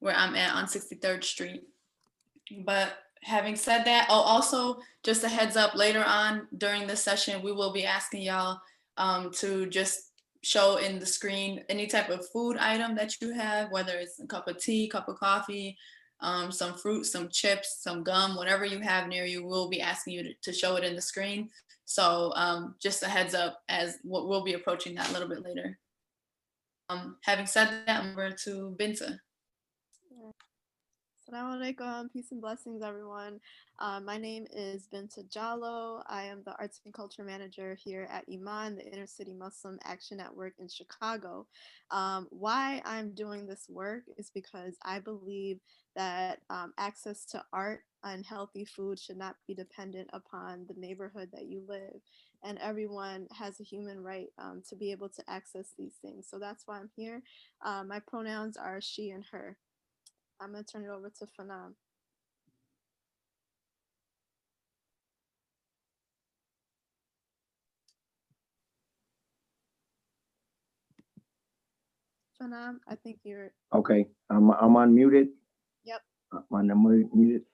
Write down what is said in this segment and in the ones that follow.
where I'm at on 63rd Street. But having said that, oh, also just a heads up, later on during this session, we will be asking y'all to just show in the screen any type of food item that you have, whether it's a cup of tea, cup of coffee, some fruit, some chips, some gum, whatever you have near you, we'll be asking you to show it in the screen. So just a heads up, as we'll be approaching that a little bit later. Having said that, I'm over to Binta. Assalamu alaikum, peace and blessings, everyone. My name is Binta Jallo. I am the Arts and Culture Manager here at Iman, the Inner City Muslim Action Network in Chicago. Why I'm doing this work is because I believe that access to art and healthy food should not be dependent upon the neighborhood that you live. And everyone has a human right to be able to access these things. So that's why I'm here. My pronouns are she and her. I'm going to turn it over to PHENOM. PHENOM, I think you're... Okay, I'm unmuted. Yep. I'm unmuted.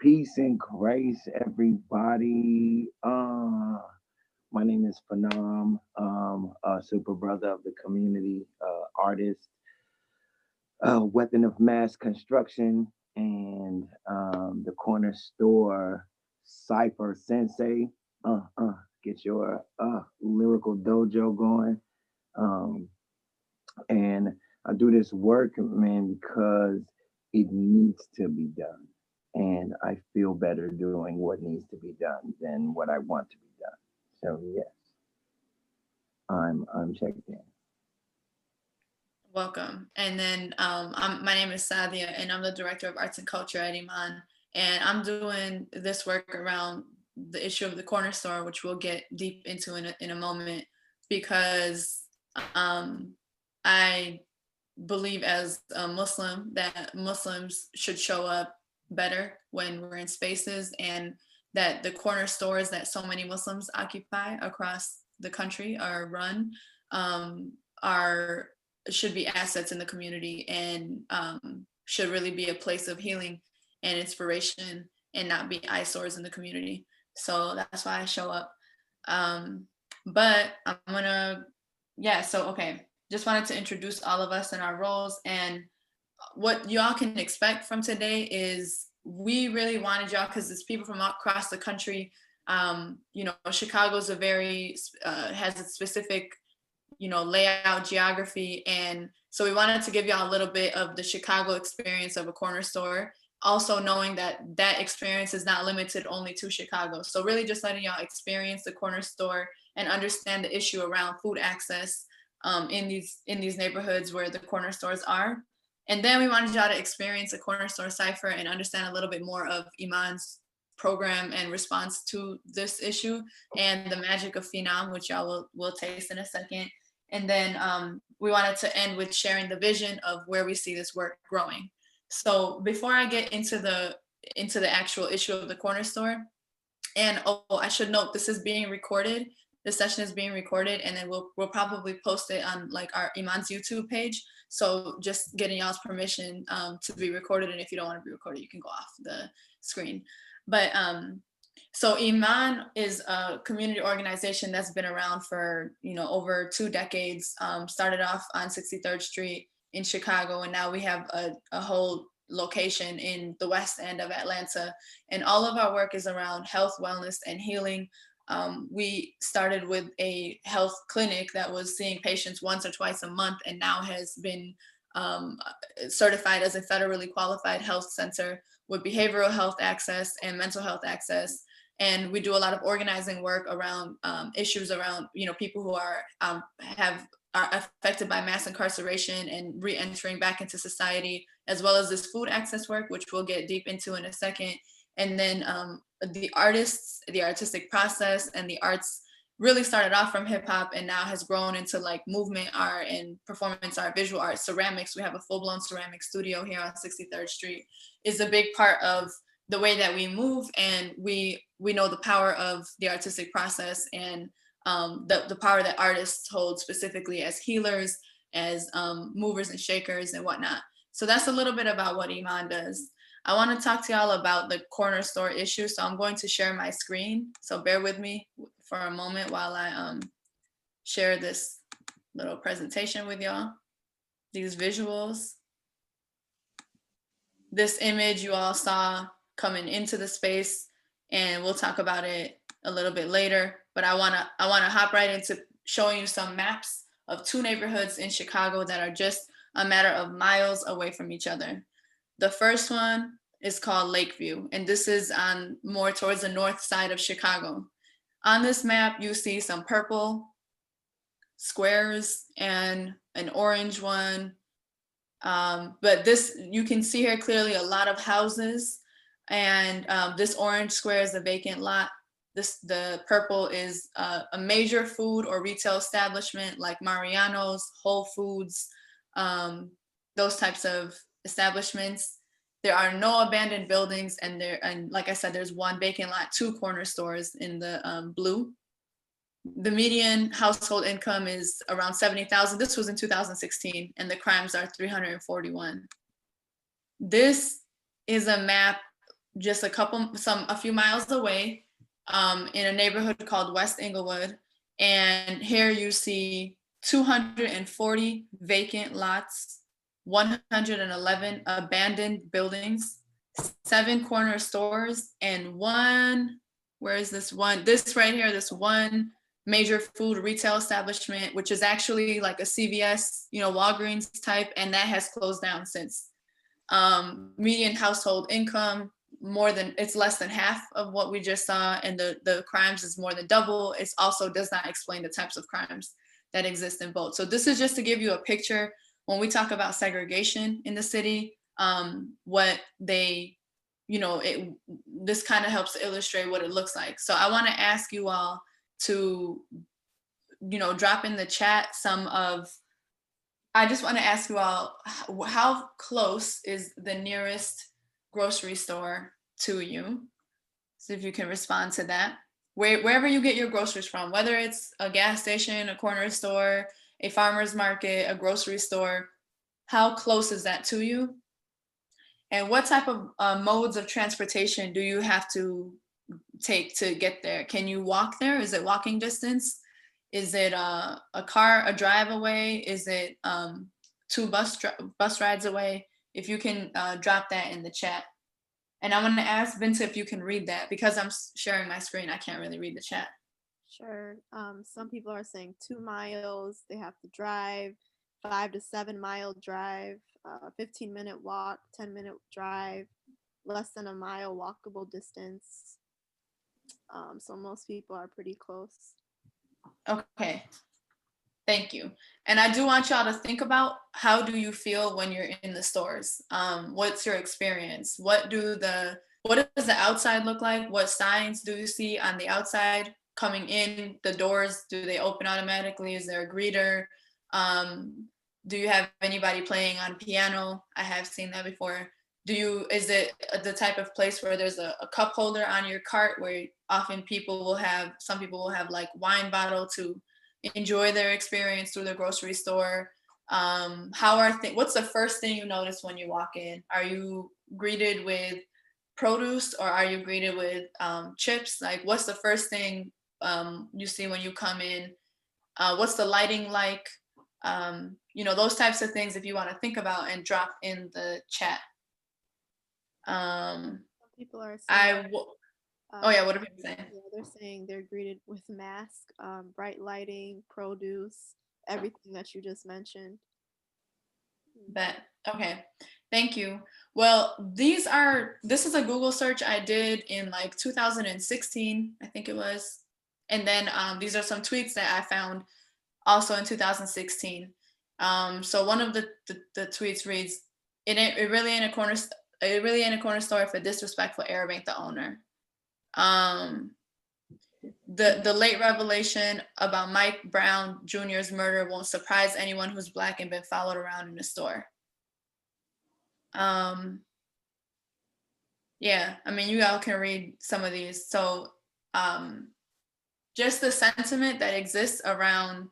Peace and grace, everybody. My name is PHENOM, a super brother of the community, artist, weapon of mass construction, and the corner store Cypher Sensei. Get your lyrical dojo going. And I do this work, man, because it needs to be done. And I feel better doing what needs to be done than what I want to be done. So yes, I'm checked in. Welcome. And then my name is Sadia, and I'm the Director of Arts and Culture at Iman. And I'm doing this work around the issue of the corner store, which we'll get deep into in a moment, because I believe as a Muslim that Muslims should show up better when we're in spaces, and that the corner stores that so many Muslims occupy across the country are run should be assets in the community, and should really be a place of healing and inspiration, and not be eyesores in the community. So that's why I show up. But I'm gonna, okay. Just wanted to introduce all of us and our roles, and what y'all can expect from today is we really wanted y'all, because it's people from across the country. Chicago's a very has a specific layout, geography, and so we wanted to give y'all a little bit of the Chicago experience of a corner store, also knowing that that experience is not limited only to Chicago. So really just letting y'all experience the corner store and understand the issue around food access in these neighborhoods where the corner stores are. And then we wanted y'all to experience a corner store cipher and understand a little bit more of Iman's program and response to this issue, and the magic of Phenom, which y'all will taste in a second. And then we wanted to end with sharing the vision of where we see this work growing. So before I get into the actual issue of the corner store, and I should note, this is being recorded. This session is being recorded, and then we'll probably post it on like our Iman's YouTube page. So just getting y'all's permission to be recorded, and if you don't want to be recorded, you can go off the screen. But so Iman is a community organization that's been around for over 2 decades. Started off on 63rd Street in Chicago, and now we have a whole location in the West End of Atlanta. And all of our work is around health, wellness, and healing. We started with a health clinic that was seeing patients once or twice a month, and now has been certified as a federally qualified health center with behavioral health access and mental health access. And we do a lot of organizing work around issues around people who are affected by mass incarceration and re-entering back into society, as well as this food access work, which we'll get deep into in a second. And then the artists, the artistic process, and the arts really started off from hip hop and now has grown into like movement art and performance art, visual art, ceramics. We have a full-blown ceramic studio here on 63rd Street. Is a big part of the way that we move, and we know the power of the artistic process, and the power that artists hold specifically as healers, as movers and shakers and whatnot. So that's a little bit about what Iman does. I want to talk to y'all about the corner store issue. So I'm going to share my screen. So bear with me for a moment while I share this little presentation with y'all. These visuals. This image you all saw coming into the space, and we'll talk about it a little bit later. But I wanna hop right into showing you some maps of two neighborhoods in Chicago that are just a matter of miles away from each other. The first one is called Lakeview, and this is on more towards the north side of Chicago. On this map, you see some purple squares and an orange one. But this, you can see here clearly a lot of houses, and this orange square is a vacant lot. The purple is a major food or retail establishment like Mariano's, Whole Foods, those types of establishments. There are no abandoned buildings, and like I said, there's one vacant lot, 2 corner stores in the blue. The median household income is around 70,000. This was in 2016, and the crimes are 341. This is a map just a few miles away, in a neighborhood called West Englewood. And here you see 240 vacant lots, 111 abandoned buildings, 7 corner stores, and where is this one? This right here, this one major food retail establishment, which is actually like a CVS, Walgreens type, and that has closed down since. Median household income, it's less than half of what we just saw, and the crimes is more than double. It also does not explain the types of crimes that exist in both. So this is just to give you a picture when we talk about segregation in the city, what they, this kind of helps to illustrate what it looks like. So I want to ask you all to, drop in the chat I just want to ask you all, how close is the nearest grocery store to you? So if you can respond to that. Wherever you get your groceries from, whether it's a gas station, a corner store, a farmer's market, a grocery store, how close is that to you? And what type of modes of transportation do you have to take to get there? Can you walk there? Is it walking distance? Is it a drive away? Is it 2 bus rides away? If you can drop that in the chat. And I want to ask Binta if you can read that, because I'm sharing my screen. I can't really read the chat. Sure. Some people are saying 2 miles. They have to drive, 5 to 7 mile drive, 15-minute walk, 10-minute drive, less than a mile walkable distance. So most people are pretty close. Okay. Thank you. And I do want y'all to think about, how do you feel when you're in the stores? What's your experience? What does the outside look like? What signs do you see on the outside coming in? The doors, do they open automatically? Is there a greeter? Do you have anybody playing on piano? I have seen that before. Is it the type of place where there's a cup holder on your cart, where often some people will have like wine bottle to enjoy their experience through the grocery store? What's the first thing you notice when you walk in? Are you greeted with produce, or are you greeted with chips? Like, what's the first thing you see when you come in? What's the lighting like? Those types of things, if you want to think about and drop in the chat. Some people are saying, what are people saying? Yeah, they're saying they're greeted with mask, bright lighting, produce, everything that you just mentioned. Okay, thank you. Well, this is a Google search I did in like 2016, I think it was. And then these are some tweets that I found also in 2016. So one of the tweets reads, it really ain't a corner store if a disrespectful Arab ain't the owner. The late revelation about Mike Brown Jr.'s murder won't surprise anyone who's Black and been followed around in the store. Yeah, I mean, you all can read some of these. So just the sentiment that exists around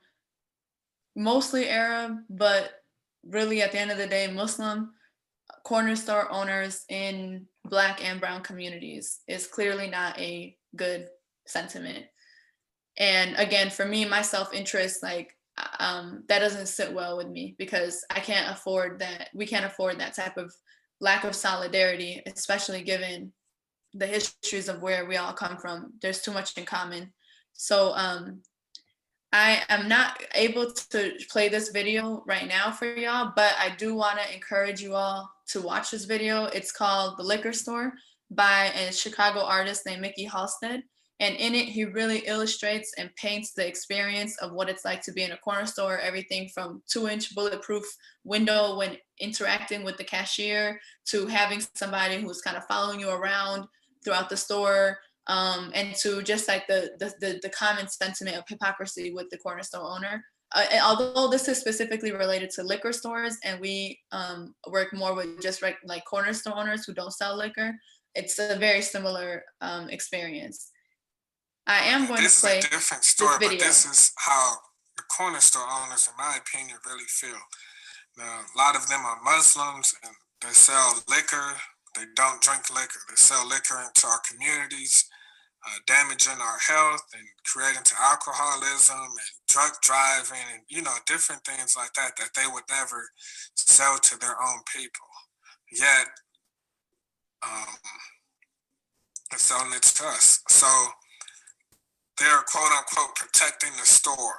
mostly Arab, but really at the end of the day, Muslim corner store owners in Black and brown communities is clearly not a good sentiment. And again, for me, my self-interest, like, that doesn't sit well with me, because I can't afford that. We can't afford that type of lack of solidarity, especially given the histories of where we all come from. There's too much in common. So I am not able to play this video right now for y'all, but I do want to encourage you all to watch this video. It's called The Liquor Store by a Chicago artist named Mikkey Halsted. And in it, he really illustrates and paints the experience of what it's like to be in a corner store, everything from 2-inch bulletproof window when interacting with the cashier, to having somebody who's kind of following you around throughout the store, and to just like the common sentiment of hypocrisy with the corner store owner. And although this is specifically related to liquor stores, and we work more with just like corner store owners who don't sell liquor, it's a very similar experience. I am going to play this is a different story, this video. but this is how the corner store owners, in my opinion, really feel. Now, a lot of them are Muslims, and they sell liquor. They don't drink liquor. They sell liquor into our communities, damaging our health and creating to alcoholism and drunk driving and, you know, different things like that they would never sell to their own people. Yet, they're selling it to us. So they're quote unquote protecting the store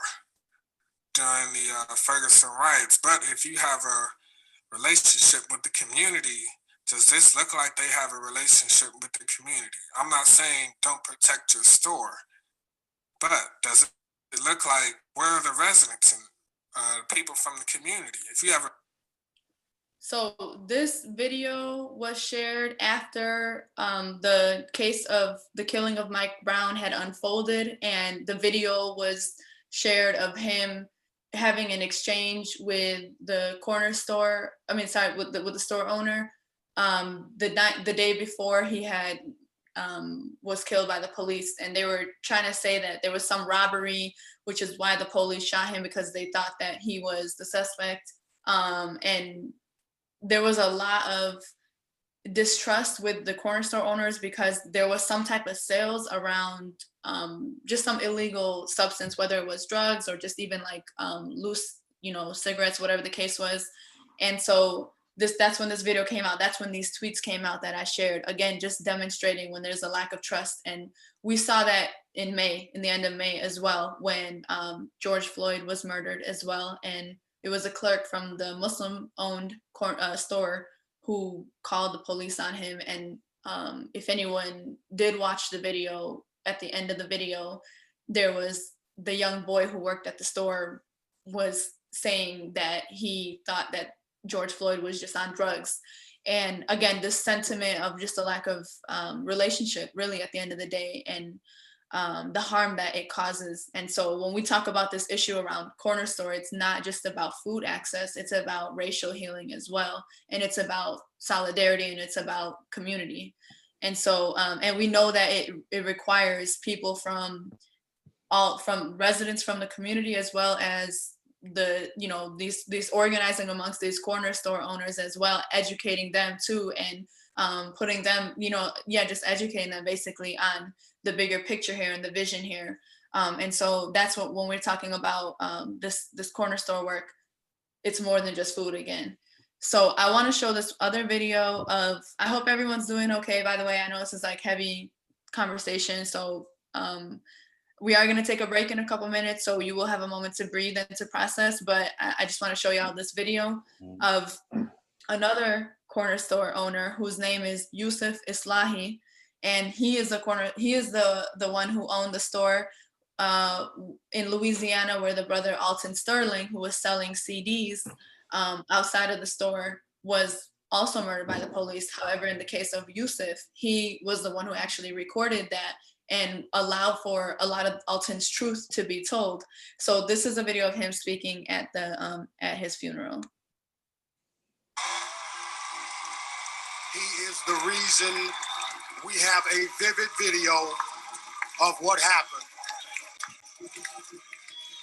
during the Ferguson riots. But if you have a relationship with the community, does this look like they have a relationship with the community? I'm not saying don't protect your store, but does it look like where are the residents and people from the community? If you have a So this video was shared after the case of the killing of Mike Brown had unfolded, and the video was shared of him having an exchange with the corner store. With the store owner. The day before he had was killed by the police, and they were trying to say that there was some robbery, which is why the police shot him, because they thought that he was the suspect. And there was a lot of distrust with the corner store owners because there was some type of sales around just some illegal substance, whether it was drugs or just even like loose, cigarettes, whatever the case was. And so that's when this video came out. That's when these tweets came out that I shared, again, just demonstrating when there's a lack of trust. And we saw that in the end of May as well, when George Floyd was murdered as well. And it was a clerk from the Muslim-owned store who called the police on him. And if anyone did watch the video, at the end of the video, there was the young boy who worked at the store was saying that he thought that George Floyd was just on drugs. And again, this sentiment of just a lack of relationship, really, at the end of the day, and the harm that it causes. And so when we talk about this issue around corner store, it's not just about food access, it's about racial healing as well. And it's about solidarity, and it's about community. And so, and we know that it requires people from residents from the community, as well as these organizing amongst these corner store owners as well, educating them too, and putting them, just educating them basically on the bigger picture here and the vision here. And so that's what, when we're talking about this corner store work, it's more than just food again. So I want to show this other video of, I hope everyone's doing okay, by the way. I know this is like heavy conversation, so we are going to take a break in a couple minutes, so you will have a moment to breathe and to process. But I just want to show y'all this video of another corner store owner whose name is Yusuf Eslahi, and he is the one who owned the store in Louisiana, where the brother Alton Sterling, who was selling CDs outside of the store, was also murdered by the police. However, in the case of Yusuf, he was the one who actually recorded that and allowed for a lot of Alton's truth to be told. So this is a video of him speaking at his funeral. He is the reason we have a vivid video of what happened.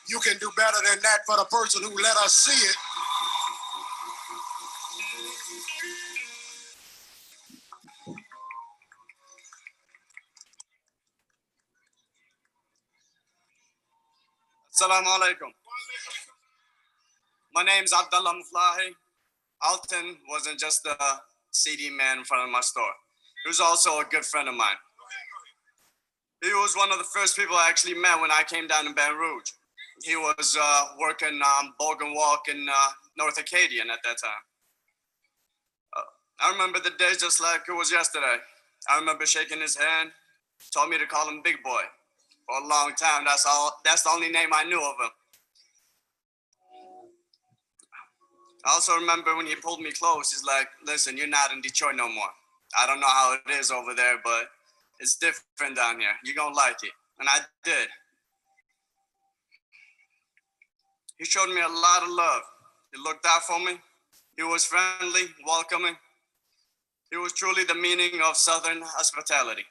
You can do better than that for the person who let us see it. Assalamu alaikum. My name's Eslahi. Alton wasn't just a CD man in front of my store. He was also a good friend of mine. He was one of the first people I actually met when I came down in Baton Rouge. He was working on Bogan Walk in North Acadian at that time. I remember the day just like it was yesterday. I remember shaking his hand, told me to call him Big Boy. For a long time, that's the only name I knew of him. I also remember when he pulled me close, he's like, listen, you're not in Detroit no more. I don't know how it is over there, but it's different down here. You're gonna like it. And I did. He showed me a lot of love. He looked out for me. He was friendly, welcoming. He was truly the meaning of Southern hospitality.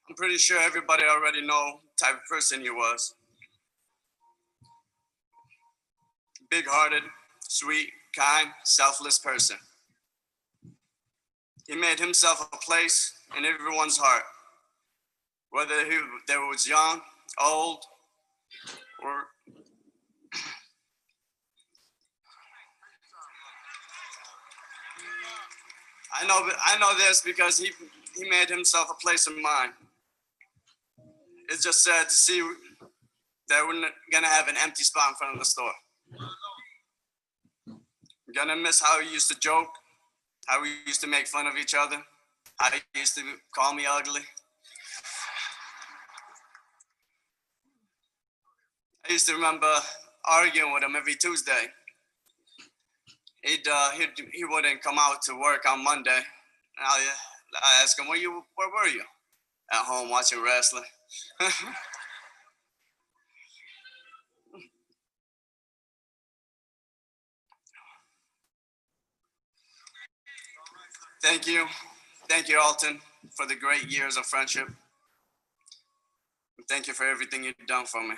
I'm pretty sure everybody already know the type of person he was. Big-hearted, sweet, kind, selfless person. He made himself a place in everyone's heart, whether they was young, old, or I know this because he made himself a place in mine. It's just sad to see that we're gonna have an empty spot in front of the store. I'm gonna miss how he used to joke, how we used to make fun of each other, how he used to call me ugly. I used to remember arguing with him every Tuesday. He wouldn't come out to work on Monday. And I ask him, where were you? At home watching wrestling. Thank you, Alton, for the great years of friendship. And thank you for everything you've done for me.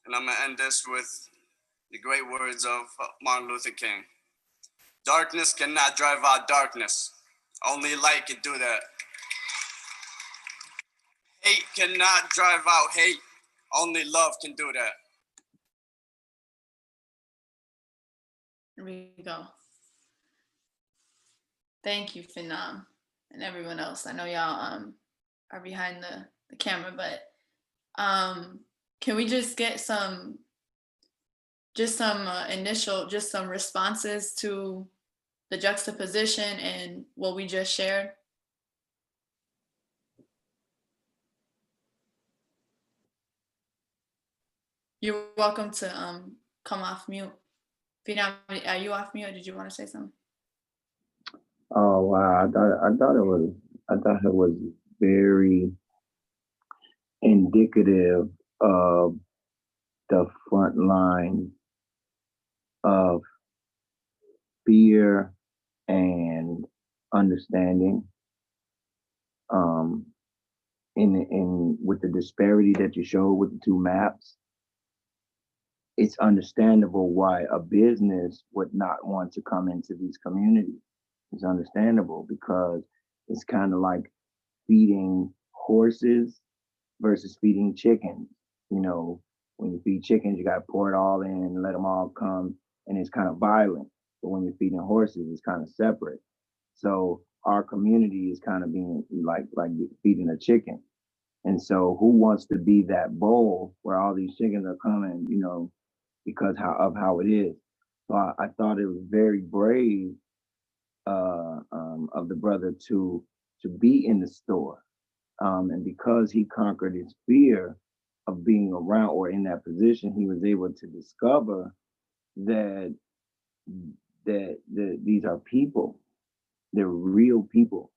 And I'm gonna end this with the great words of Martin Luther King. Darkness cannot drive out darkness. Only light can do that. Hate cannot drive out hate. Only love can do that. Here we go. Thank you, Phenom, and everyone else. I know y'all are behind the camera, but can we just get some responses to the juxtaposition and what we just shared? You're welcome to come off mute. Phenom, are you off mute, or did you want to say something? Oh wow! I thought it was very indicative of the front line of fear and understanding. In with the disparity that you showed with the two maps, it's understandable why a business would not want to come into these communities. It's understandable because it's kind of like feeding horses versus feeding chickens. You know, when you feed chickens, you got to pour it all in and let them all come, and it's kind of violent. But when you're feeding horses, it's kind of separate. So our community is kind of being like feeding a chicken. And so who wants to be that bowl where all these chickens are coming, you know, because of how it is. So I thought it was very brave of the brother to be in the store. And because he conquered his fear of being around or in that position, he was able to discover that these are people. They're real people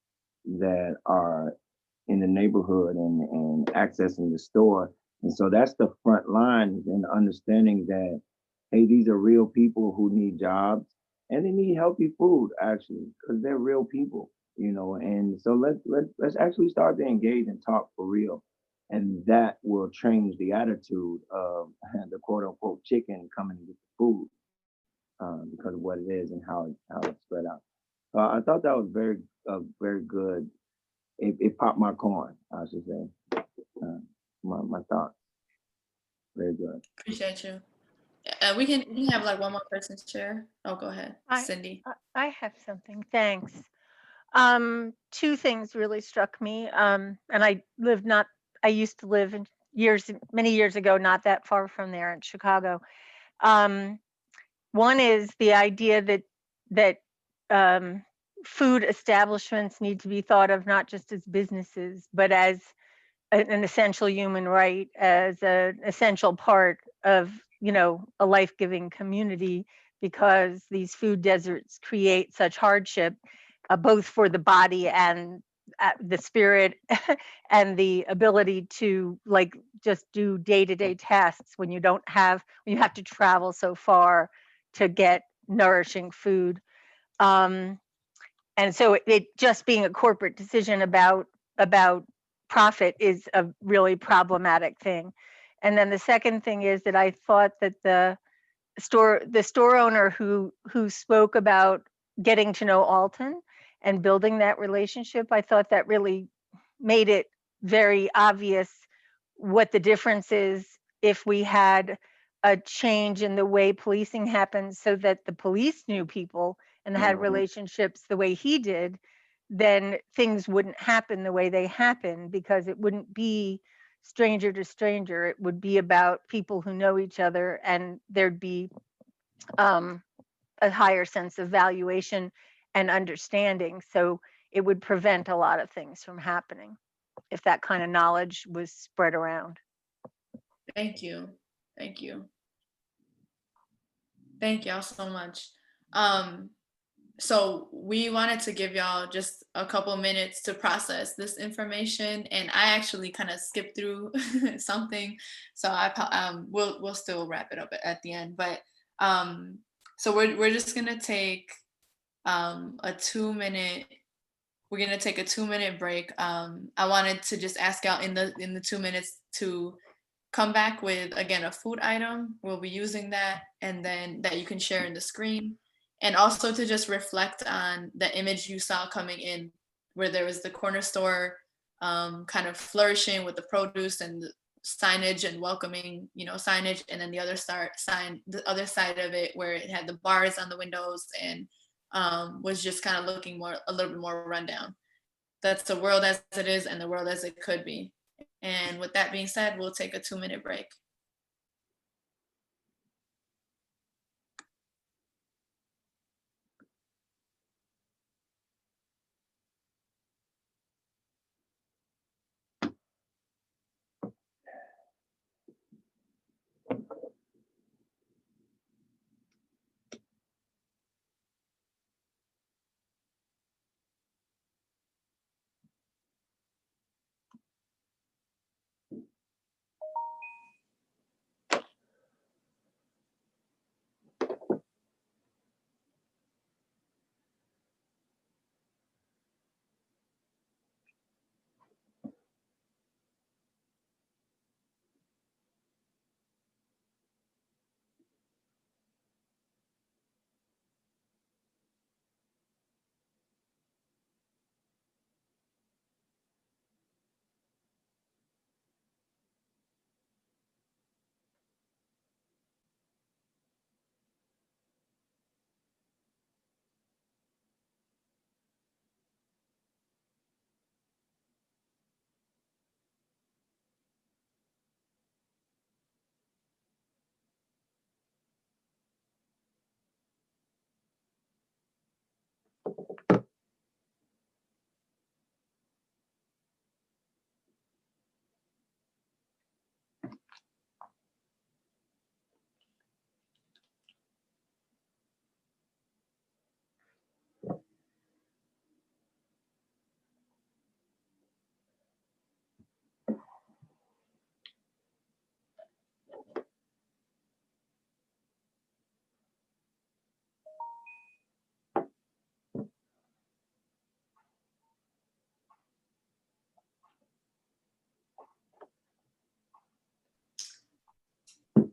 that are in the neighborhood and accessing the store. And so that's the front line, and understanding that, hey, these are real people who need jobs and they need healthy food, actually, because they're real people, you know. And so let's actually start to engage and talk for real. And that will change the attitude of the quote unquote chicken coming with the food, because of what it is and how it's spread out. I thought that was very good. It popped my corn, I should say. My thoughts. Very good. Appreciate you. We can have like one more person share. Oh, go ahead, Cindy. I have something. Thanks. Two things really struck me. And I used to live many years ago, not that far from there in Chicago. One is the idea that food establishments need to be thought of not just as businesses, but as an essential human right, as an essential part of, a life-giving community, because these food deserts create such hardship, both for the body and the spirit and the ability to just do day-to-day tasks when you have to travel so far to get nourishing food. And so it just being a corporate decision about profit is a really problematic thing. And then the second thing is that I thought that the store owner who spoke about getting to know Alton and building that relationship, I thought that really made it very obvious what the difference is if we had a change in the way policing happens, so that the police knew people and had relationships the way he did, then things wouldn't happen the way they happen, because it wouldn't be stranger to stranger. It would be about people who know each other, and there'd be a higher sense of valuation and understanding. So it would prevent a lot of things from happening if that kind of knowledge was spread around. Thank you. Thank you. Thank y'all so much. So we wanted to give y'all just a couple minutes to process this information, and I actually kind of skipped through something, so we'll still wrap it up at the end. But so we're just gonna take a 2-minute. We're gonna take a 2-minute break. I wanted to just ask y'all in the 2 minutes to come back with, again, a food item. We'll be using that, and then that you can share in the screen. And also to just reflect on the image you saw coming in, where there was the corner store kind of flourishing with the produce and the signage and welcoming, signage, and then the other side of it, where it had the bars on the windows and was just kind of looking a little bit more rundown. That's the world as it is and the world as it could be. And with that being said, we'll take a 2-minute break.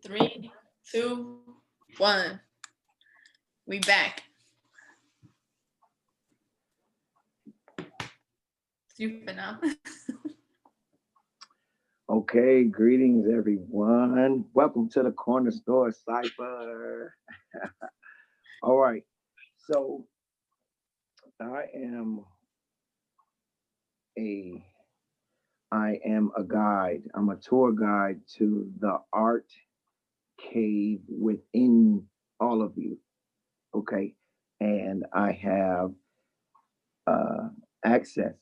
Three, two, one. We back. You phenom. Okay, greetings everyone. Welcome to the corner store Cypher. All right, so I am a guide. I'm a tour guide to the art cave within all of you. Okay, and I have access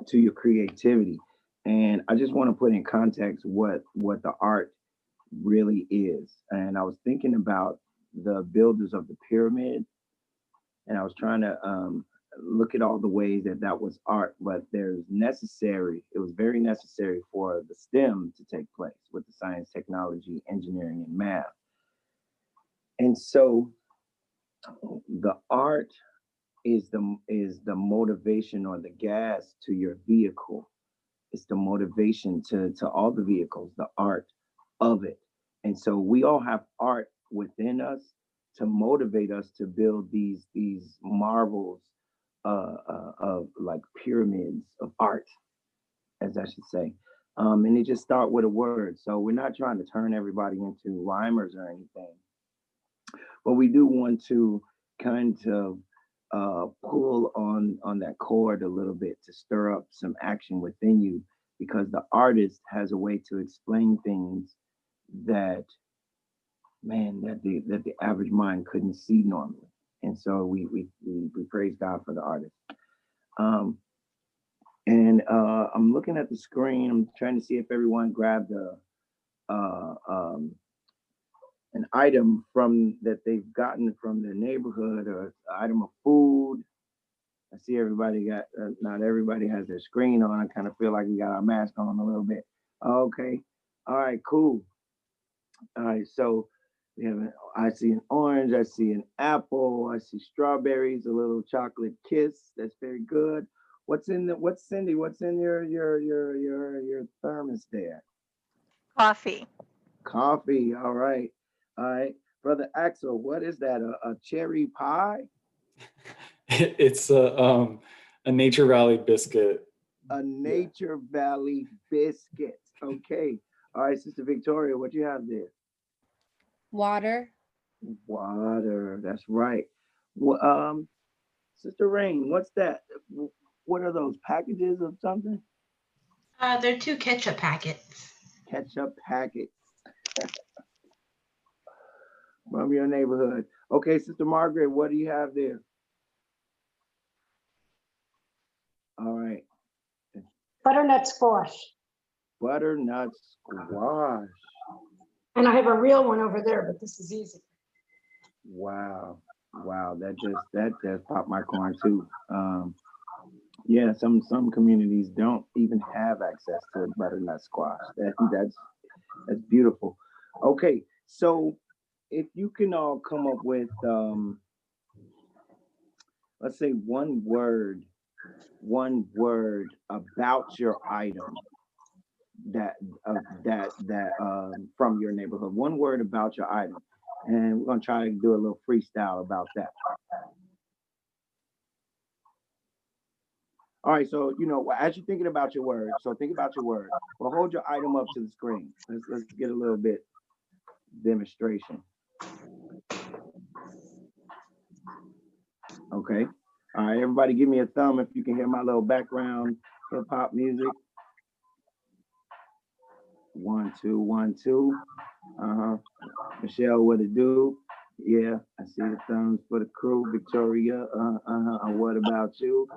to your creativity. And I just want to put in context what the art really is. And I was thinking about the builders of the pyramid, and I was trying to look at all the ways that that was art, but there's necessary. It was very necessary for the STEM to take place with the science, technology, engineering, and math. And so the art is the motivation or the gas to your vehicle. It's the motivation to all the vehicles, the art of it. And so we all have art within us to motivate us to build these marvels of like pyramids of art, as I should say. And they just start with a word. So we're not trying to turn everybody into rhymers or anything, but we do want to kind of pull on that chord a little bit to stir up some action within you, because the artist has a way to explain things that, man, that the average mind couldn't see normally. And so we praise God for the artist. And I'm looking at the screen. I'm trying to see if everyone grabbed an item from that they've gotten from their neighborhood, or an item of food. I see everybody got, not everybody has their screen on. I kind of feel like we got our mask on a little bit. Okay. All right, cool. All right, so we have I see an orange, I see an apple, I see strawberries, a little chocolate kiss. That's very good. What's in Cindy? What's in your thermos there? Coffee. Coffee. All right. All right. Brother Axel, what is that? A cherry pie? It's a Nature Valley biscuit. A Nature Valley biscuit. Okay. All right, Sister Victoria, what you have there? Water. Water. That's right. Well, Sister Rain, what's that? What are those packages of something? They're 2 ketchup packets. Ketchup packets from your neighborhood. Okay, Sister Margaret, what do you have there? All right. Butternut squash. Butternut squash. And I have a real one over there, but this is easy. Wow. Wow, that just popped my corn too. Yeah, some communities don't even have access to butternut squash. That's beautiful. Okay, so if you can all come up with let's say one word about your item that from your neighborhood. One word about your item. And we're gonna try to do a little freestyle about that. All right, so as you're thinking about your word, well, hold your item up to the screen. Let's get a little bit demonstration. Okay. All right, everybody give me a thumb if you can hear my little background hip hop music. 1 2 1 2. Michelle, what it do? Yeah, I see the thumbs for the crew. Victoria, what about you?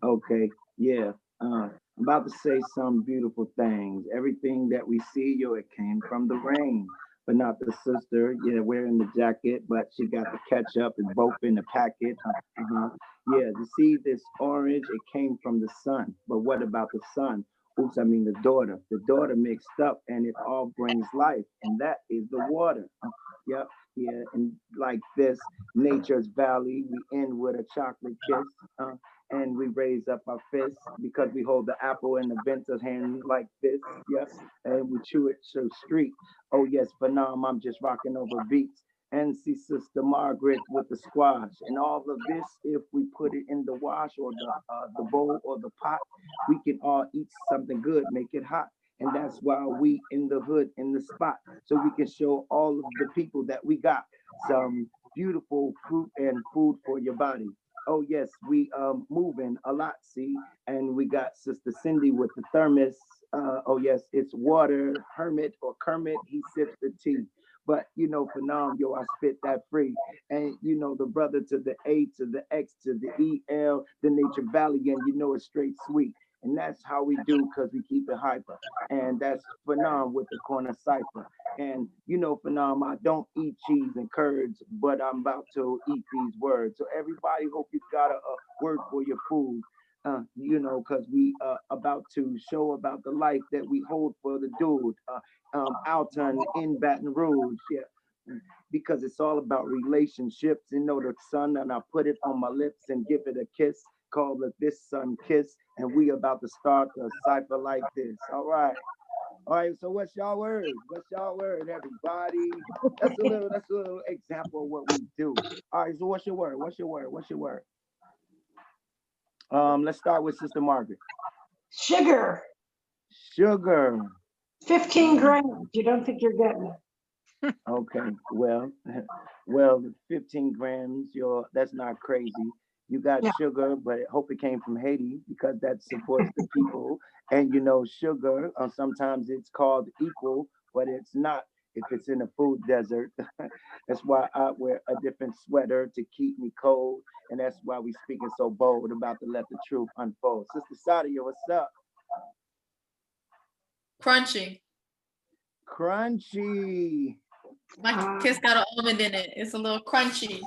Okay, yeah. I'm about to say some beautiful things. Everything that we see, it came from the rain, but not the sister. Yeah, wearing the jacket, but she got the ketchup and both in the packet. Yeah, to see this orange, it came from the sun. But what about the son? Oops, I mean the daughter. The daughter mixed up, and it all brings life, and that is the water. Yep, yeah, and like this, nature's valley, we end with a chocolate kiss, and we raise up our fists because we hold the apple in the venter's hand like this, yep, and we chew it so street. Oh yes, phenom, I'm just rocking over beats. And see Sister Margaret with the squash. And all of this, if we put it in the wash or the bowl or the pot, we can all eat something good, make it hot. And that's why we in the hood, in the spot, so we can show all of the people that we got some beautiful fruit and food for your body. Oh yes, we moving a lot, see, and we got Sister Cindy with the thermos. Oh yes, it's water, Hermit or Kermit. He sips the tea. But you know, Phenom, yo, I spit that free. And you know, the brother to the A to the X to the EL, the Nature Valley, and you know it's straight sweet. And that's how we do because we keep it hyper. And that's Phenom with the corner cipher. And you know, Phenom, I don't eat cheese and curds, but I'm about to eat these words. So everybody, hope you got a word for your food. You know, because we about to show about the life that we hold for the dude, Alton in Baton Rouge. Yeah, because it's all about relationships. You know, the sun, and I put it on my lips and give it a kiss. Call it this sun kiss, and we about to start the cipher like this. All right. All right, so what's y'all word? What's y'all word, everybody? That's a little example of what we do. All right, so what's your word? What's your word? What's your word? Let's start with Sister Margaret. Sugar, Sugar. 15 grams. You don't think you're getting it. Okay, well, well, 15 grams, that's not crazy. You got Yeah. sugar, but I hope it came from Haiti because that supports the people. And you know, sugar, sometimes it's called equal, but it's not if it's in a food desert. That's why I wear a different sweater to keep me cold. And that's why we speaking so bold about to let the truth unfold. Sister Sadia, what's up? Crunchy. Crunchy. My kiss got an almond in it. It's a little crunchy.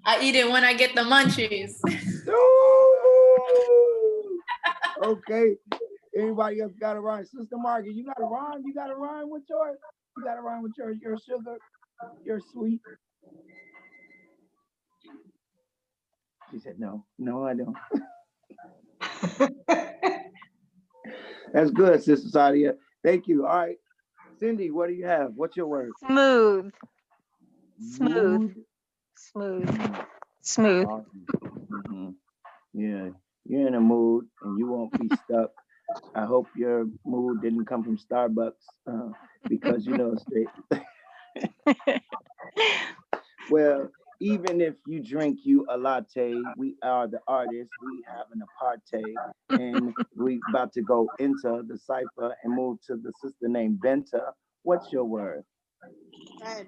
I eat it when I get the munchies. Ooh. Okay. Anybody else got a rhyme? Sister Margaret, you got a rhyme? You got a rhyme with yours? You got a rhyme with your sugar? Your sweet? She said, no. No, I don't. That's good, Sister Sadia. Thank you. All right. Cindy, what do you have? What's your word? Smooth. Mood? Smooth. Mm-hmm. Yeah, you're in a mood and you won't be stuck. I hope your mood didn't come from Starbucks because you know straight. Well, even if you drink you a latte, we are the artists. We having a party, and we about to go into the cipher and move to the sister named Benta. What's your word? Red.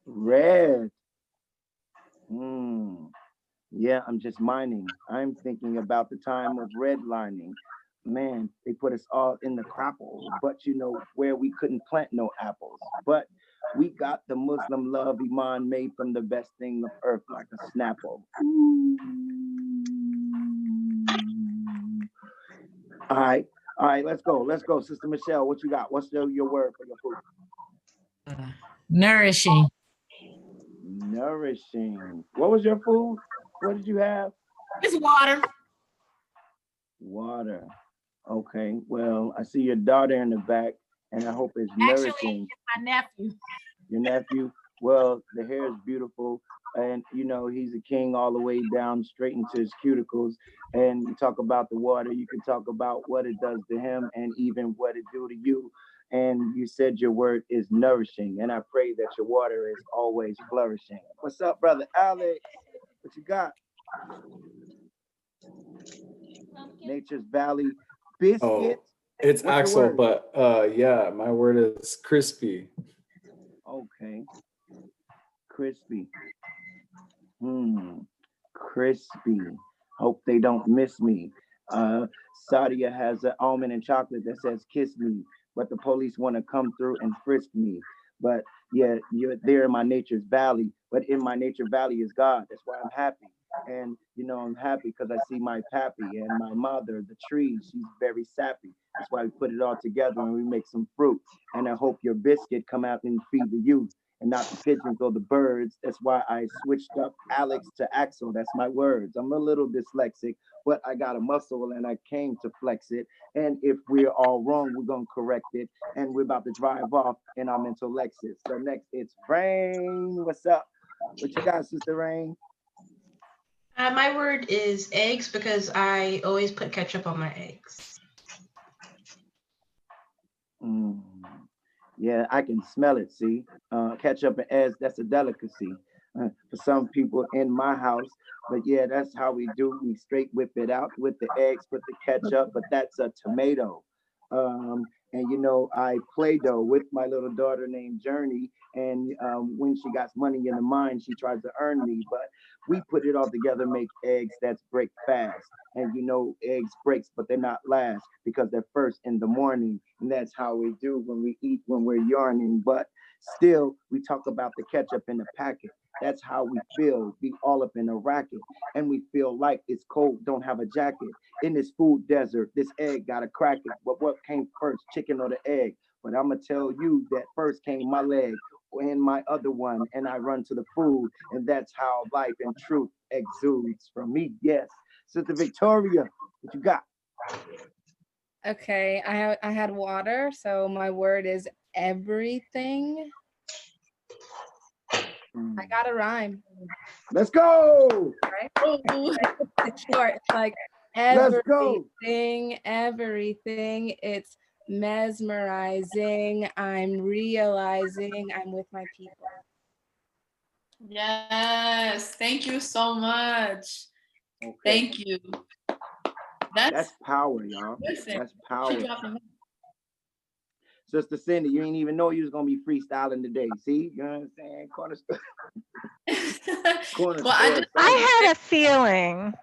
Red. Yeah, I'm just mining. I'm thinking about the time of redlining. Man, they put us all in the crapple, but you know, where we couldn't plant no apples. But we got the Muslim love Iman made from the best thing of earth like a snapple. All right, let's go. Sister Michelle, what you got? What's your word for your food? Nourishing. Nourishing. What was your food? What did you have? It's water. Water. Okay, well, I see your daughter in the back, and I hope it's Actually, nourishing. it's my nephew. Your nephew? Well, the hair is beautiful, and you know, he's a king all the way down straight into his cuticles. And you talk about the water, you can talk about what it does to him and even what it do to you. And you said your word is nourishing, and I pray that your water is always flourishing. What's up, brother Alex? What you got? Nature's Valley biscuit. Oh, it's What's your Axel, word? but yeah, my word is crispy. Okay. Crispy. Crispy. Hope they don't miss me. Sadia has an almond and chocolate that says kiss me, but the police want to come through and frisk me. But yeah, you're there in my nature's valley, but in my nature valley is God. That's why I'm happy. And you know, I'm happy because I see my pappy and my mother, the tree, she's very sappy. That's why we put it all together and we make some fruit. And I hope your biscuit come out and feed the youth. and not the pigeons or the birds. That's why I switched up Alex to Axel. That's my words. I'm a little dyslexic, but I got a muscle and I came to flex it. And if we're all wrong, we're gonna correct it. And we're about to drive off in our mental Lexus. So next it's Rain. What's up? What you got, Sister Rain? My word is eggs because I always put ketchup on my eggs. Yeah, I can smell it. See, ketchup and eggs, that's a delicacy for some people in my house. But yeah, that's how we do. We straight whip it out with the eggs, with the ketchup, but that's a tomato. And you know, I play doh with my little daughter named Journey. And when she got money in the mind, she tries to earn me. But we put it all together, make eggs that's break fast. And you know, eggs breaks, but they're not last because they're first in the morning. And that's how we do when we eat, when we're yarning. But still, we talk about the ketchup in the packet. That's how we feel, be all up in a racket. And we feel like it's cold, don't have a jacket. In this food desert, this egg gotta crack it. But what came first, chicken or the egg? But I'ma tell you that first came my leg and my other one, and I run to the food. And that's how life and truth exudes from me. Yes. Sister Victoria, what you got? Okay, I had water, so my word is everything. I got a rhyme. Let's go. Right? It's short. It's like Let's go. everything. It's mesmerizing. I'm realizing I'm with my people. Yes, thank you so much. Okay. Thank you. That's power, y'all. Listen, That's power. she dropped them. Sister Cindy, you ain't even know you was gonna be freestyling today. See, you know what I'm saying? Cornerstone. Well, I had a feeling.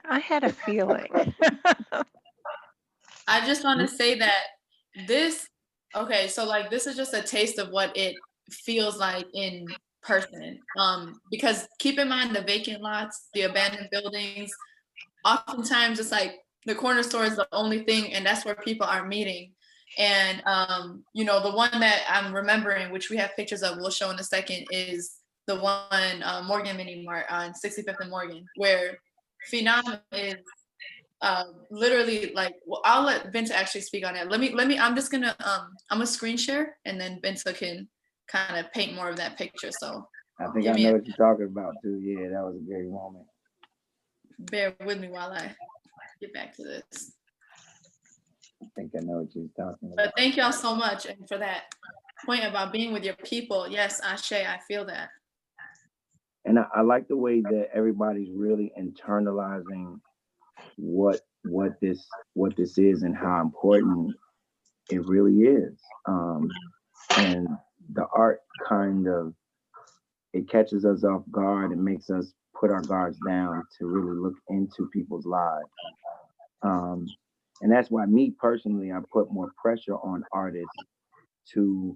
I just want to say that this, okay, so like this is just a taste of what it feels like in person. Because keep in mind the vacant lots, the abandoned buildings, oftentimes it's like the corner store is the only thing, and that's where people are meeting. And you know, the one that I'm remembering, which we have pictures of, we'll show in a second, is the one Morgan Mini Mart on 65th and Morgan, where Phenom is literally like, well, I'll let Binta actually speak on it. Let me, I'm just gonna, I'm gonna screen share, and then Binta can kind of paint more of that picture. So I think I know what you're talking about too. Yeah, that was a great moment. Bear with me while I get back to this. I think I know what you're talking about. But thank y'all so much, and for that point about being with your people. Yes, Ashe, I feel that. And I like the way that everybody's really internalizing what this is and how important it really is. And the art kind of, it catches us off guard and makes us put our guards down to really look into people's lives. And that's why me personally, I put more pressure on artists to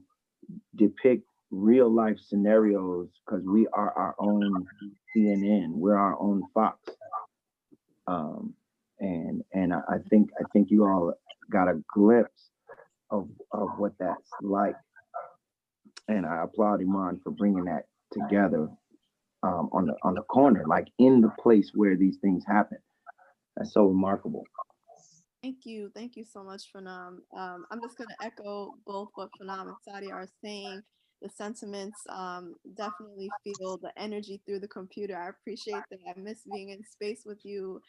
depict real life scenarios, because we are our own CNN, we're our own Fox. And I think you all got a glimpse of what that's like. And I applaud Iman for bringing that together on the corner, like in the place where these things happen. That's so remarkable. Thank you so much, Phenom. I'm just gonna echo both what Phenom and Sadia are saying. The sentiments, definitely feel the energy through the computer. I appreciate that. I miss being in space with you.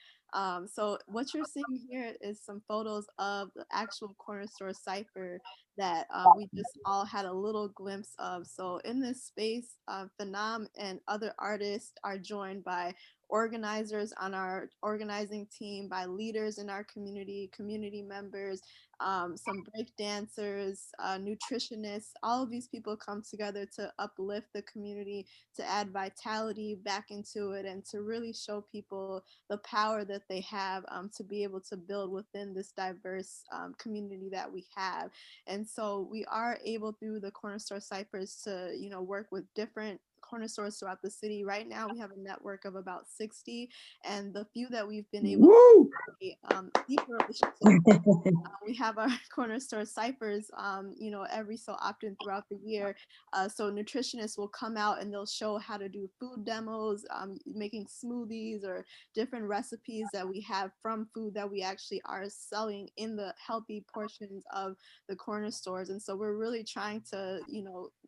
So what you're seeing here is some photos of the actual corner store Cypher that we just all had a little glimpse of. So in this space, Phenom and other artists are joined by organizers on our organizing team, by leaders in our community members, some break dancers, nutritionists. All of these people come together to uplift the community, to add vitality back into it, and to really show people the power that they have to be able to build within this diverse community that we have. And so we are able, through the Corner Store Cyphers, to work with different corner stores throughout the city. Right now, we have a network of about 60, and the few that we've been able to deep relationships. We have our corner store Cyphers, every so often throughout the year. So nutritionists will come out and they'll show how to do food demos, making smoothies or different recipes that we have from food that we actually are selling in the healthy portions of the corner stores. And so we're really trying to,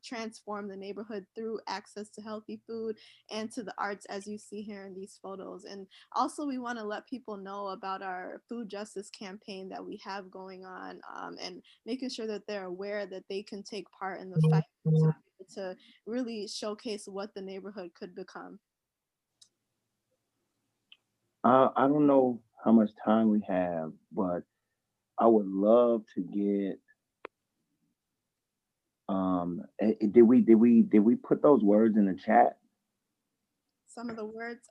transform the neighborhood through access to healthy food and to the arts, as you see here in these photos. And also, we want to let people know about our food justice campaign that we have going on, and making sure that they're aware that they can take part in the fight to really showcase what the neighborhood could become. I don't know how much time we have, but I would love to get. Did we put those words in the chat? Some of the words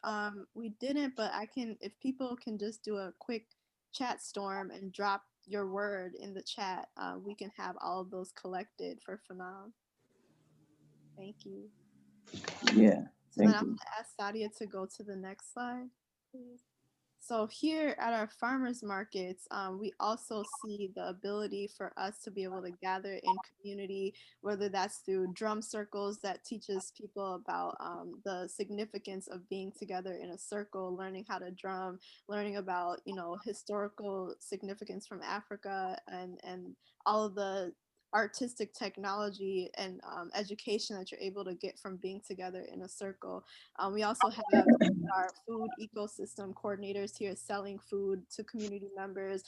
we didn't, but I can, if people can just do a quick chat storm and drop your word in the chat, we can have all of those collected for Phenom. Thank you. Yeah, so thank then I'm you. going to ask Sadia to go to the next slide, please. So here at our farmers markets, we also see the ability for us to be able to gather in community, whether that's through drum circles that teaches people about the significance of being together in a circle, learning how to drum, learning about, historical significance from Africa, and all of the artistic technology and education that you're able to get from being together in a circle. We also have our food ecosystem coordinators here selling food to community members.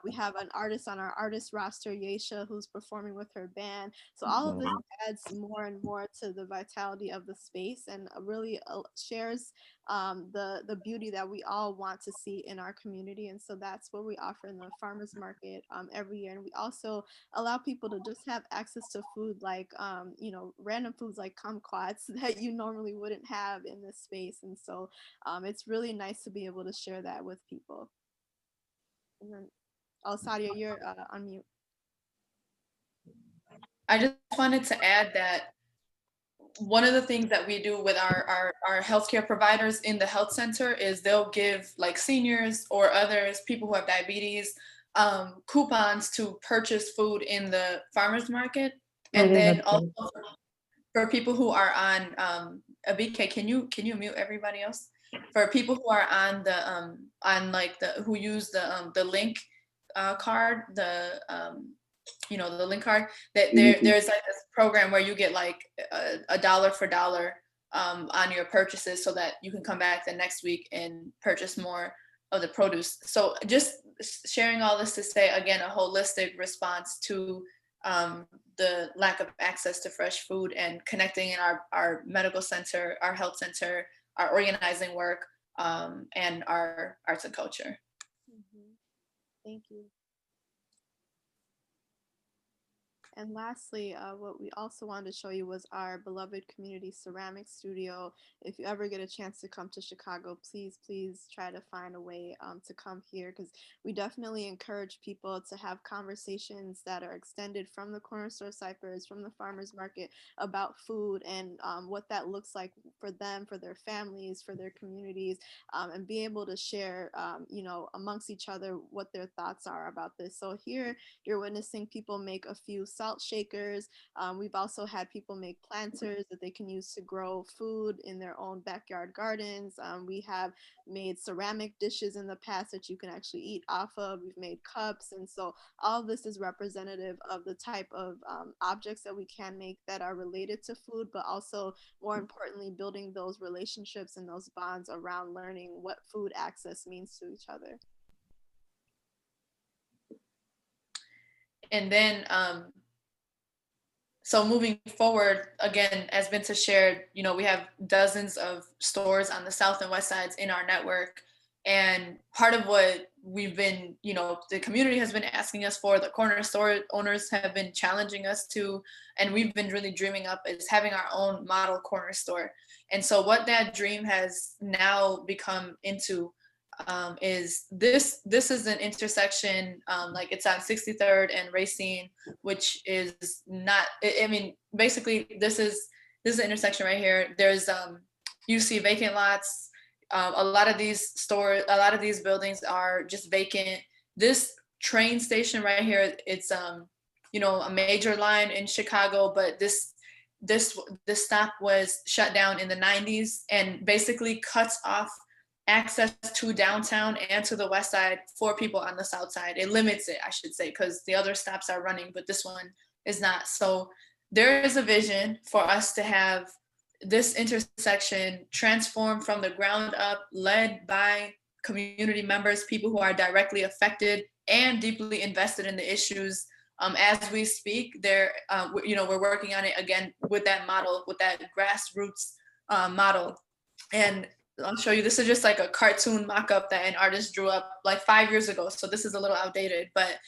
We have an artist on our artist roster, Yesha, who's performing with her band. So all of this adds more and more to the vitality of the space, and really shares the beauty that we all want to see in our community. And so that's what we offer in the farmers market every year. And we also allow people to just have access to food like random foods like kumquats that you normally wouldn't have in this space. And so it's really nice to be able to share that with people. And then, Sadia, you're on mute. I just wanted to add that one of the things that we do with our healthcare providers in the health center is they'll give like seniors or others, people who have diabetes, coupons to purchase food in the farmers market. And then also for people who are on BK, can you mute everybody else? For people who are on the who use the link card, the link card, that there's like this program where you get like a dollar for dollar on your purchases, so that you can come back the next week and purchase more of the produce. So just sharing all this to say, again, a holistic response to the lack of access to fresh food, and connecting in our medical center, our health center, our organizing work, and our arts and culture. Thank you. And lastly, what we also wanted to show you was our beloved community ceramics studio. If you ever get a chance to come to Chicago, please try to find a way to come here, because we definitely encourage people to have conversations that are extended from the corner store Cyphers, from the farmers market, about food and what that looks like for them, for their families, for their communities, and be able to share, amongst each other what their thoughts are about this. So here you're witnessing people make a few salt shakers. We've also had people make planters that they can use to grow food in their own backyard gardens. We have made ceramic dishes in the past that you can actually eat off of. We've made cups. And so all of this is representative of the type of objects that we can make that are related to food, but also, more importantly, building those relationships and those bonds around learning what food access means to each other. And then, so moving forward, again, as Binta shared, we have dozens of stores on the south and west sides in our network. And part of what we've been, the community has been asking us for, the corner store owners have been challenging us to, and we've been really dreaming up, is having our own model corner store. And so what that dream has now become into is this is an intersection, like it's on 63rd and Racine, which is not, basically this is this is the intersection right here. There's you see vacant lots. A lot of these stores, a lot of these buildings are just vacant. This train station right here, it's you know, a major line in Chicago, but this stop was shut down in the 90s and basically cuts off access to downtown and to the west side for people on the south side. It limits it, I should say, because the other stops are running, but this one is not. So there is a vision for us to have this intersection transformed from the ground up, led by community members, people who are directly affected and deeply invested in the issues. As we speak, you know, we're working on it again with that model, with that grassroots model. And I'll show you, this is just like a cartoon mock-up that an artist drew up like 5 years ago. So this is a little outdated, but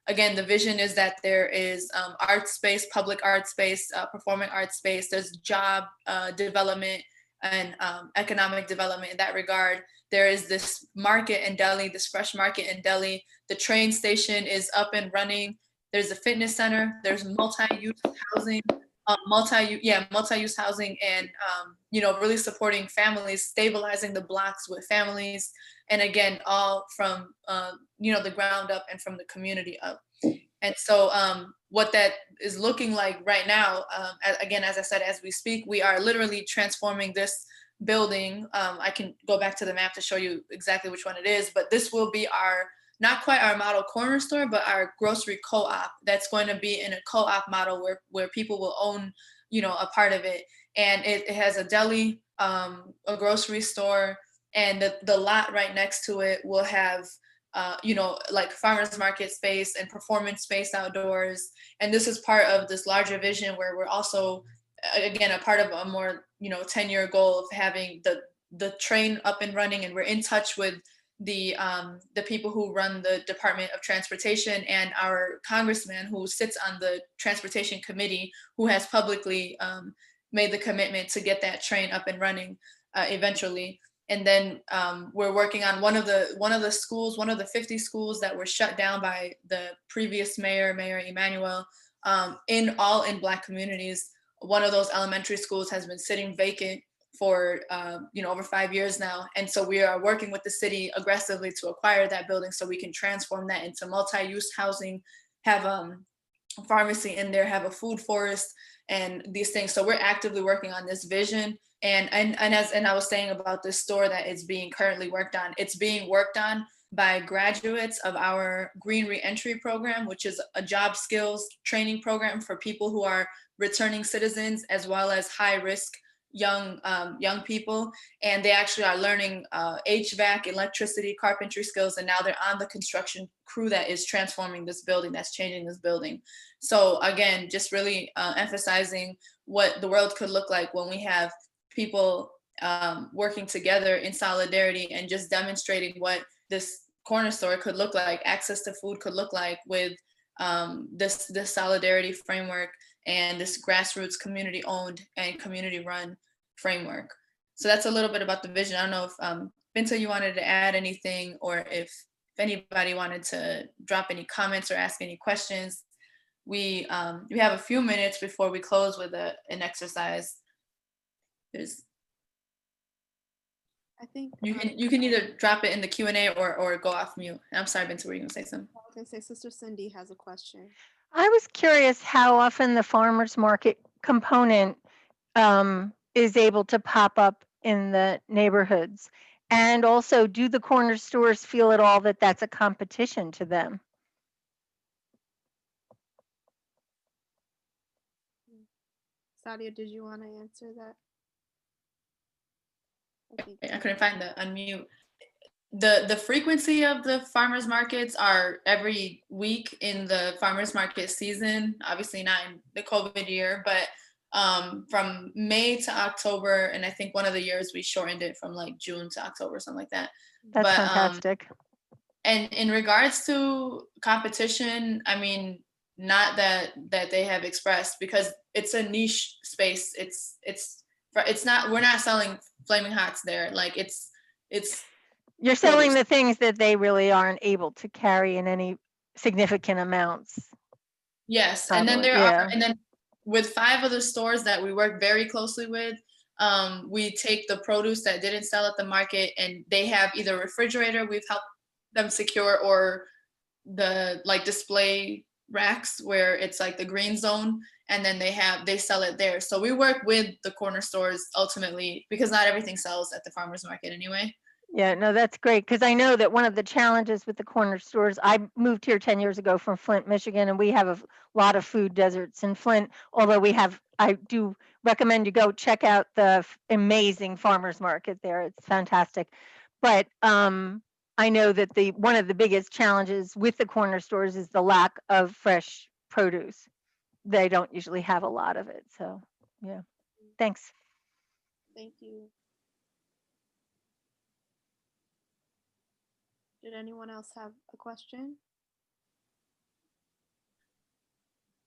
again, the vision is that there is art space, public art space, performing art space. There's job development and economic development in that regard. There is this market in Delhi, this fresh market in Delhi. The train station is up and running. There's a fitness center. There's multi-use housing, multi-use housing, and you know, really supporting families, stabilizing the blocks with families, and again, all from you know, the ground up and from the community up. And so what that is looking like right now, again, as I said, as we speak, we are literally transforming this building. I can go back to the map to show you exactly which one it is, but this will be our, not quite our model corner store, but our grocery co-op that's going to be in a co-op model where people will own, you know, a part of it. And it has a deli, a grocery store, and the lot right next to it will have, you know, like farmers market space and performance space outdoors. And this is part of this larger vision where we're also, again, a part of a more, you know, 10-year goal of having the train up and running. And we're in touch with the people who run the Department of Transportation and our congressman who sits on the transportation committee, who has publicly made the commitment to get that train up and running eventually. And then we're working on one of the schools, one of the 50 schools that were shut down by the previous Mayor Emanuel, in Black communities. One of those elementary schools has been sitting vacant for you know, over 5 years now. And so we are working with the city aggressively to acquire that building so we can transform that into multi-use housing, have a pharmacy in there, have a food forest, and these things. So we're actively working on this vision. And as I was saying about this store that is being currently worked on, it's being worked on by graduates of our Green Reentry program, which is a job skills training program for people who are returning citizens as well as high risk young people. And they actually are learning HVAC, electricity, carpentry skills, and now they're on the construction crew that is transforming this building, that's changing this building. So again, just really emphasizing what the world could look like when we have people working together in solidarity, and just demonstrating what this corner store could look like, access to food could look like with this solidarity framework and this grassroots community owned and community run framework. So that's a little bit about the vision. I don't know if Binta, you wanted to add anything, or if anybody wanted to drop any comments or ask any questions. We have a few minutes before we close with an exercise. I think you can either drop it in the Q&A or go off mute. I'm sorry, Binta, were you gonna say something? I was gonna say Sister Cindy has a question. I was curious how often the farmers market component is able to pop up in the neighborhoods. And also, do the corner stores feel at all that that's a competition to them? Sadia, did you want to answer that? I couldn't find the unmute. The frequency of the farmers markets are every week in the farmers market season, obviously not in the COVID year, but from May to October, and I think one of the years we shortened it from like June to October, something like that. That's fantastic. And in regards to competition, I mean, not that they have expressed, because it's a niche space. It's not, we're not selling Flaming Hots there. Like it's you're selling the things that they really aren't able to carry in any significant amounts. Yes, Probably. and then there are, and then with 5 of the stores that we work very closely with, we take the produce that didn't sell at the market, and they have either a refrigerator we've helped them secure, or the like display racks where it's like the green zone, and then they sell it there. So we work with the corner stores ultimately, because not everything sells at the farmers market anyway. Yeah, no, that's great, because I know that one of the challenges with the corner stores, I moved here 10 years ago from Flint, Michigan, and we have a lot of food deserts in Flint, although I do recommend you go check out the amazing farmers market there. It's fantastic. But I know that one of the biggest challenges with the corner stores is the lack of fresh produce. They don't usually have a lot of it. So, yeah. Thanks. Thank you. Did anyone else have a question?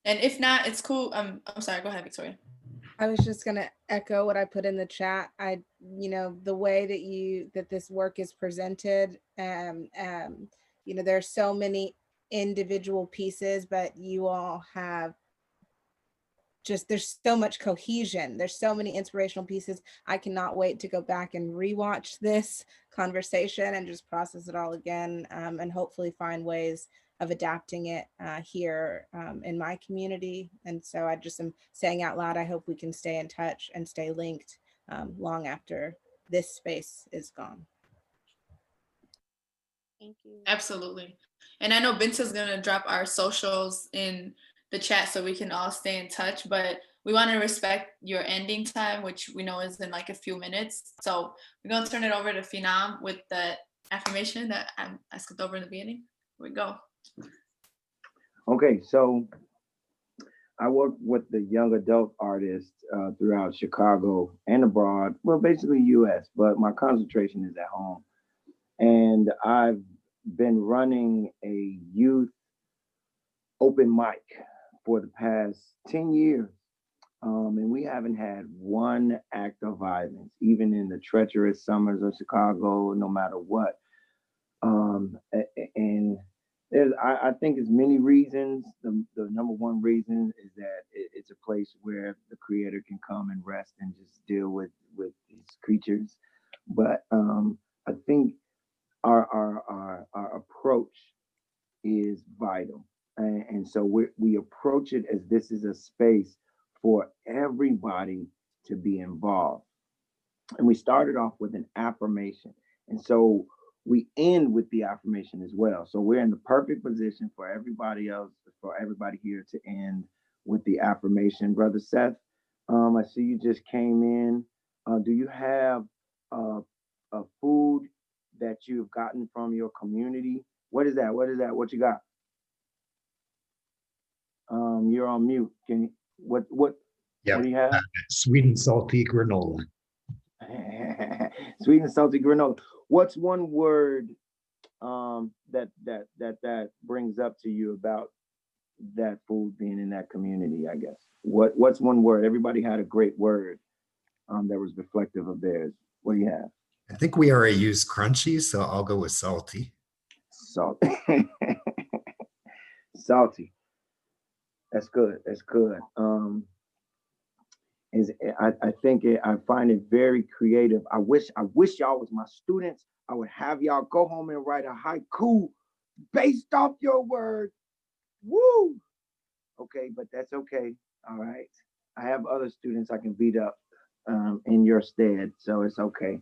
And if not, it's cool. I'm sorry, go ahead, Victoria. I was just gonna echo what I put in the chat. The way that this work is presented, there's so many individual pieces, but you all have there's so much cohesion. There's so many inspirational pieces. I cannot wait to go back and rewatch this conversation and just process it all again, and hopefully find ways of adapting it here in my community. And so I just am saying out loud, I hope we can stay in touch and stay linked long after this space is gone. Thank you. Absolutely. And I know Binta's gonna drop our socials in the chat so we can all stay in touch, but we want to respect your ending time, which we know is in like a few minutes. So we're gonna turn it over to Phenom with the affirmation that I skipped over in the beginning. Here we go. Okay, so I work with the young adult artists throughout Chicago and abroad, well, basically US, but my concentration is at home. And I've been running a youth open mic for the past 10 years. And we haven't had one act of violence, even in the treacherous summers of Chicago, no matter what. And I think there's many reasons. The number one reason is that it's a place where the creator can come and rest and just deal with these creatures. But I think our approach is vital. And so we approach it as this is a space for everybody to be involved. And we started off with an affirmation. And so we end with the affirmation as well. So we're in the perfect position for everybody here to end with the affirmation. Brother Seth, I see you just came in. Do you have a food that you've gotten from your community? What is that? What you got? You're on mute. Can you, what do you have? Sweet and salty granola. Sweet and salty granola. What's one word that brings up to you about that food being in that community, I guess? What's one word? Everybody had a great word that was reflective of theirs. What do you have? I think we already used crunchy, so I'll go with salty. Salty. Salty. That's good. That's good. I think I find it very creative. I wish y'all was my students. I would have y'all go home and write a haiku based off your word. Woo! Okay, but that's okay. All right. I have other students I can beat up in your stead, so it's okay.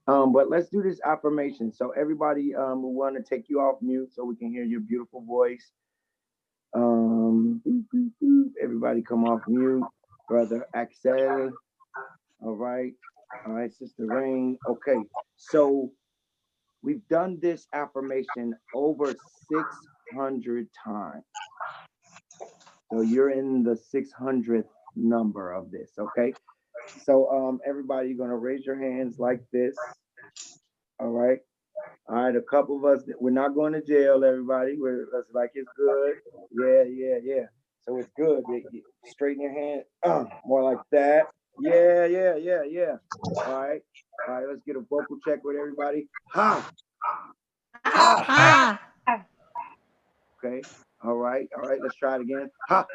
But let's do this affirmation. So everybody, we want to take you off mute so we can hear your beautiful voice. Everybody come off mute. Brother Axel. All right, Sister Rain. Okay, so we've done this affirmation over 600 times. So you're in the 600th number of this, okay? So everybody, you're gonna raise your hands like this. All right. All right, a couple of us, we're not going to jail, everybody. It's like it's good. Yeah. So it's good. Straighten your hand. More like that. Yeah. All right, let's get a vocal check with everybody. Ha. Okay. All right, let's try it again. Ha.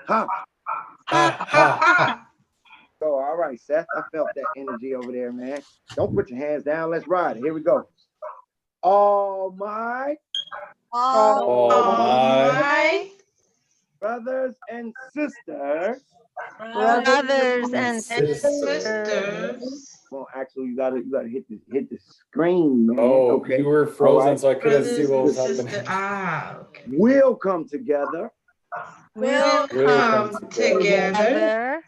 So, all right, Seth, I felt that energy over there, man. Don't put your hands down. Let's ride it. Here we go. All my brothers and sisters. Brothers and sisters. Well, actually, you gotta hit the screen, man. Oh, Okay. you were frozen, right. so I couldn't see what was Brothers and happening. Okay. Will come together. Will come together.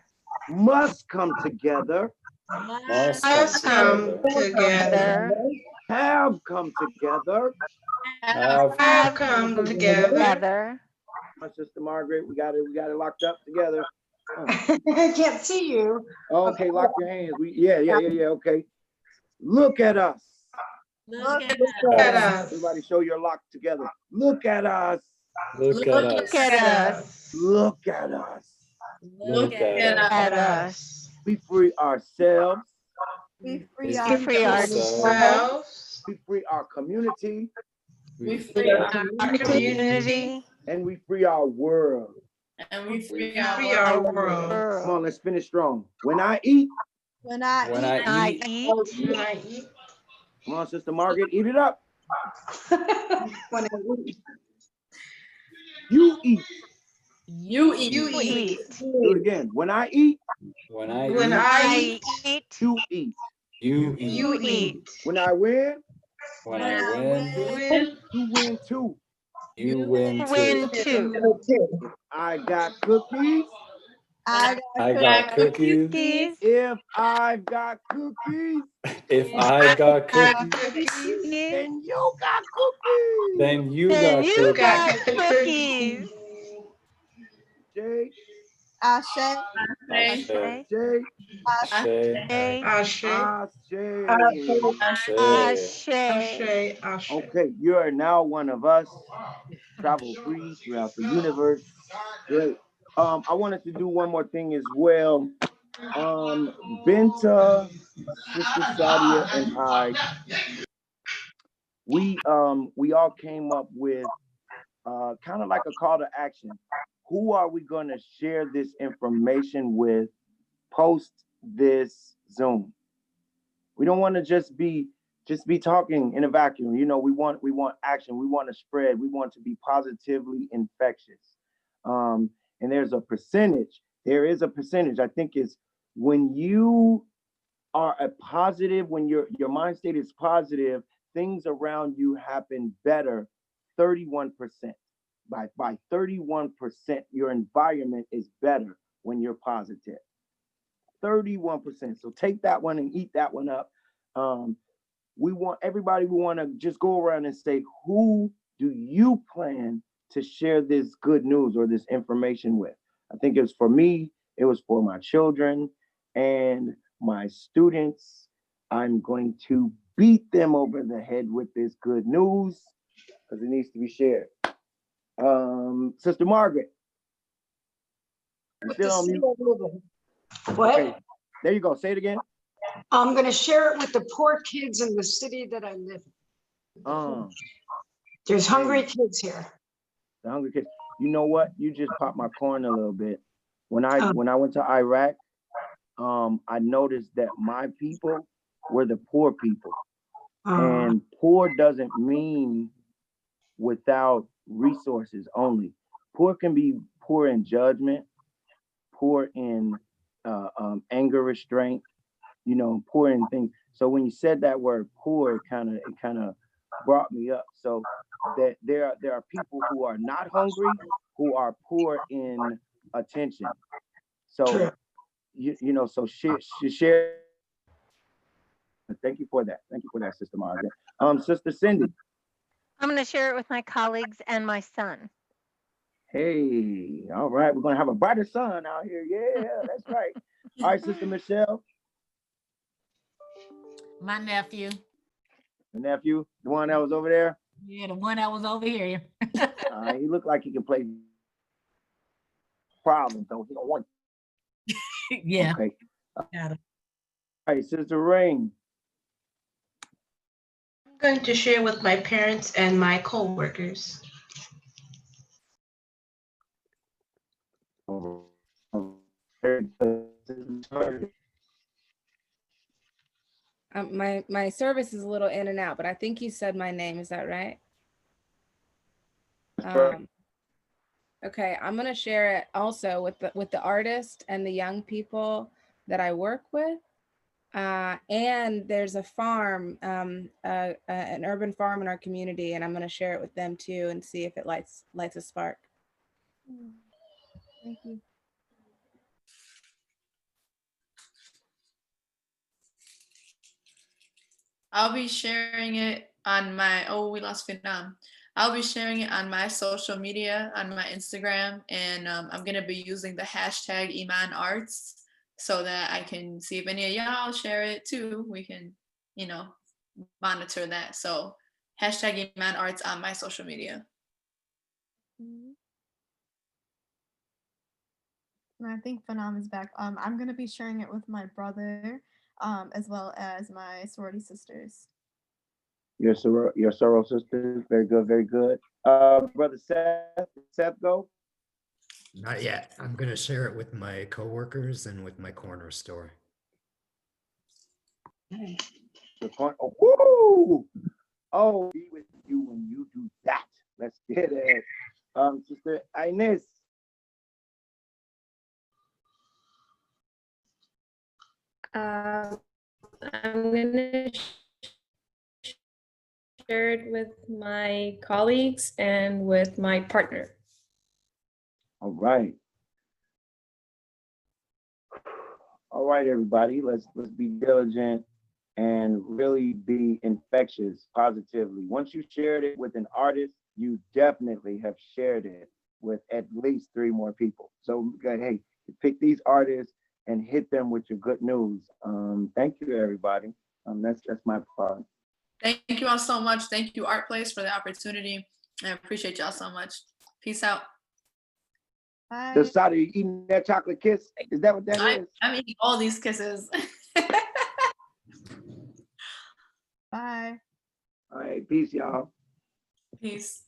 Must come together. Must come together. Have come together. Have come together. My sister Margaret, we got it locked up together. I can't see you. Okay, lock your hands. Yeah. Okay. Look at us. Look at us. Everybody show your lock together. Look at us. Look at us. Look at us. Look at us. We free ourselves. We free ourselves. We free our community. We free our community. And we free our world. And we free our world. Come on, let's finish strong. When I eat. When I eat. Come on, Sister Margaret, eat it up. You eat. You eat. Do it again. When I eat. When I eat. You eat. You eat. When I win. When I win. You win too. You win too. I got cookies. I got cookies. If I've got cookies. If I got cookies. Then you got cookies. Then you got cookies. Jay. Ashe. Ashe. Okay, you are now one of us. Travel free throughout the universe. Great. I wanted to do one more thing as well. Binta, Sister Sadia, and I, we all came up with kind of like a call to action. Who are we going to share this information with post this Zoom? We don't want to just be talking in a vacuum. You know, we want action. We want to spread. We want to be positively infectious. And there is a percentage. I think it's when you are a positive, when your mind state is positive, things around you happen better. 31%. By 31%, your environment is better when you're positive. 31%. So take that one and eat that one up. We want to just go around and say, who do you plan to share this good news or this information with? I think it was for me, it was for my children and my students. I'm going to beat them over the head with this good news because it needs to be shared. Sister Margaret. Still on mute. What? Okay. There you go. Say it again. I'm going to share it with the poor kids in the city that I live in. There's hungry kids here. The hungry kids. You know what? You just popped my corn a little bit. When I went to Iraq, I noticed that my people were the poor people. And poor doesn't mean without resources only. Poor can be poor in judgment, poor in anger restraint, you know, poor in things. So when you said that word poor, it kind of brought me up. So that there are people who are not hungry, who are poor in attention. So you know, so share. Thank you for that. Thank you for that, Sister Margaret. Sister Cindy. I'm going to share it with my colleagues and my son. Hey, all right. We're going to have a brighter sun out here. Yeah, that's right. All right, Sister Michelle. My nephew. The nephew, the one that was over there? Yeah, the one that was over here. He looked like he can play problems, though. He don't want. Yeah. Okay. All right, Sister Rain. I'm going to share with my parents and my co-workers. very good. My service is a little in and out, but I think you said my name. Is that right? Okay, I'm gonna share it also with the artist and the young people that I work with. And there's a farm, an urban farm in our community, and I'm gonna share it with them too and see if it lights a spark. Thank you. I'll be sharing it on my, oh, we lost Phenom. I'll be sharing it on my social media, on my Instagram, and I'm gonna be using the hashtag Iman Arts so that I can see if any of y'all share it too. We can, monitor that. So hashtag Iman Arts on my social media. And I think Phenom is back. I'm gonna be sharing it with my brother, as well as my sorority sisters. Your soror sisters, very good, very good. Brother Seth, go. Not yet. I'm going to share it with my coworkers and with my corner store. Oh, woo! Oh, be with you when you do that. Let's get it. Sister Inez. I'm gonna share it with my colleagues and with my partner. All right. All right, everybody. Let's be diligent and really be infectious positively. Once you shared it with an artist, you definitely have shared it with at least 3 more people. So hey, pick these artists and hit them with your good news. Thank you, everybody. That's my part. Thank you all so much. Thank you, Art Place, for the opportunity. I appreciate y'all so much. Peace out. Bye. Decided you eating that chocolate kiss? Is that what that is? I'm eating all these kisses. Bye. All right, peace, y'all. Peace.